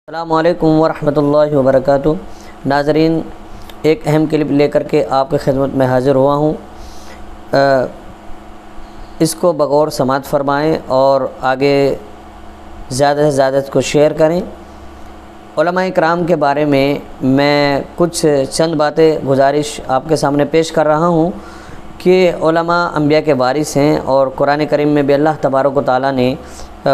السلام علیکم ورحمۃ اللہ وبرکاتہ۔ ناظرین، ایک اہم کلپ لے کر کے آپ کی خدمت میں حاضر ہوا ہوں۔ اس کو بغور سماعت فرمائیں اور آگے زیادہ سے زیادہ اس کو شیئر کریں۔ علماء کرام کے بارے میں کچھ چند باتیں گزارش آپ کے سامنے پیش کر رہا ہوں کہ علماء انبیاء کے وارث ہیں، اور قرآن کریم میں بھی اللہ تبارک و تعالیٰ نے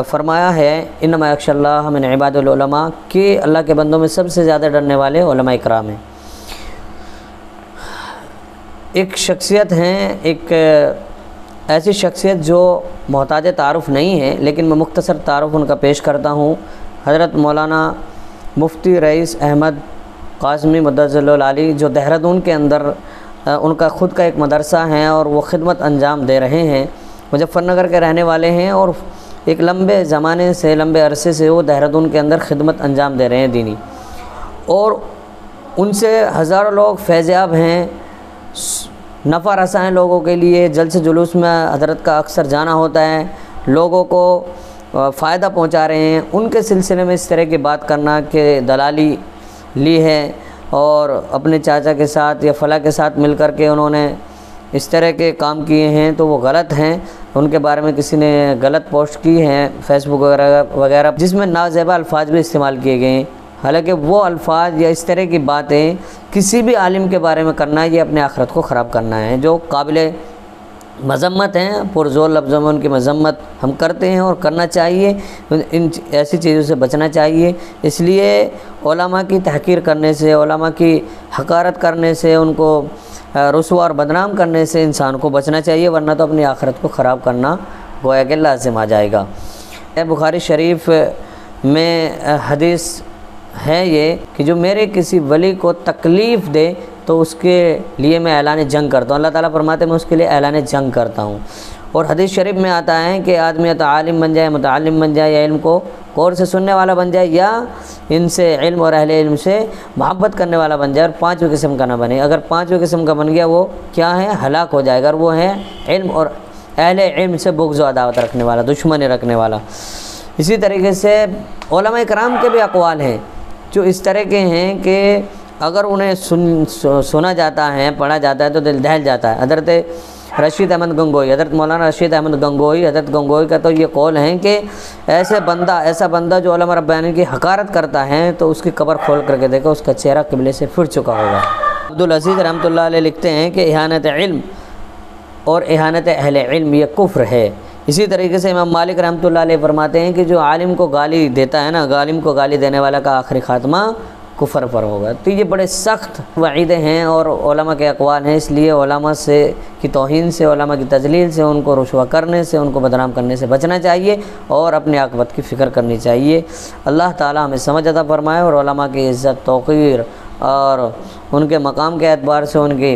فرمایا ہے انما یخشی اللہ من عباد العلماء، کہ اللہ کے بندوں میں سب سے زیادہ ڈرنے والے علماء کرام ہیں۔ ایک شخصیت ہیں، ایک ایسی شخصیت جو محتاج تعارف نہیں ہے، لیکن میں مختصر تعارف ان کا پیش کرتا ہوں۔ حضرت مولانا مفتی رئیس احمد قاسمی مدظل العالی، جو دہرادون کے اندر ان کا خود کا ایک مدرسہ ہے اور وہ خدمت انجام دے رہے ہیں، مظفر نگر کے رہنے والے ہیں، اور ایک لمبے زمانے سے، لمبے عرصے سے وہ دہرادون کے اندر خدمت انجام دے رہے ہیں دینی، اور ان سے ہزاروں لوگ فیض یاب ہیں، نفع رساں ہیں لوگوں کے لیے۔ جلسے جلوس میں حضرت کا اکثر جانا ہوتا ہے، لوگوں کو فائدہ پہنچا رہے ہیں۔ ان کے سلسلے میں اس طرح کی بات کرنا کہ دلالی لی ہے اور اپنے چاچا کے ساتھ یا فلاں کے ساتھ مل کر کے انہوں نے اس طرح کے کام کیے ہیں، تو وہ غلط ہیں۔ ان کے بارے میں کسی نے غلط پوسٹ کی ہیں فیس بک وغیرہ، جس میں نازیبا الفاظ بھی استعمال کیے گئے ہیں۔ حالانکہ وہ الفاظ یا اس طرح کی باتیں کسی بھی عالم کے بارے میں کرنا، یہ اپنے آخرت کو خراب کرنا ہے، جو قابل مذمت ہیں۔ پرزور لفظوں میں ان کی مذمت ہم کرتے ہیں اور کرنا چاہیے، ان ایسی چیزوں سے بچنا چاہیے۔ اس لیے علماء کی تحقیر کرنے سے، علماء کی حقارت کرنے سے، ان کو رسوا اور بدنام کرنے سے انسان کو بچنا چاہیے، ورنہ تو اپنی آخرت کو خراب کرنا گویا کہ لازم آ جائے گا۔ بخاری شریف میں حدیث ہے یہ کہ جو میرے کسی ولی کو تکلیف دے تو اس کے لیے میں اعلان جنگ کرتا ہوں۔ اللہ تعالیٰ فرماتے ہیں میں اس کے لیے اعلان جنگ کرتا ہوں۔ اور حدیث شریف میں آتا ہے کہ آدمی یا تو عالم بن جائے، متعلم بن جائے، یا علم کو غور سے سننے والا بن جائے، یا ان سے علم اور اہل علم سے محبت کرنے والا بن جائے، اور پانچویں قسم کا نہ بنے۔ اگر پانچویں قسم کا بن گیا وہ کیا ہے؟ ہلاک ہو جائے گا۔ اور وہ ہے علم اور اہل علم سے بغض و عداوت رکھنے والا، دشمنی رکھنے والا۔ اسی طریقے سے علماء کرام کے بھی اقوال ہیں جو اس طرح کے ہیں کہ اگر انہیں سنا جاتا ہے، پڑھا جاتا ہے تو دل دہل جاتا ہے۔ حضرت رشید احمد گنگوئی، حضرت مولانا رشید احمد گنگوئی، حضرت گنگوئی کا تو یہ قول ہے کہ ایسا بندہ جو علماء ربانی کی حقارت کرتا ہے تو اس کی قبر کھول کر کے دیکھو، اس کا چہرہ قبلے سے پھر چکا ہوگا۔ عبدالعزیز رحمۃ اللہ علیہ لکھتے ہیں کہ اہانت علم اور اہانت اہل علم یہ کفر ہے۔ اسی طریقے سے امام مالک رحمۃ اللہ علیہ فرماتے ہیں کہ جو عالم کو گالی دیتا ہے نا، عالم کو گالی دینے والا کا آخری خاتمہ کفر پر ہوگا۔ تو یہ بڑے سخت وعیدیں ہیں اور علماء کے اقوال ہیں۔ اس لیے علماء سے کی توہین سے، علماء کی تذلیل سے، ان کو رسوا کرنے سے، ان کو بدنام کرنے سے بچنا چاہیے اور اپنے عاقبت کی فکر کرنی چاہیے۔ اللہ تعالیٰ ہمیں سمجھ عطا فرمائے اور علماء کی عزت، توقیر اور ان کے مقام کے اعتبار سے ان کی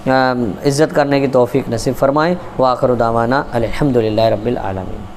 عزت کرنے کی توفیق نصیب فرمائے۔ وآخر دعوانا الحمدللہ رب العالمین۔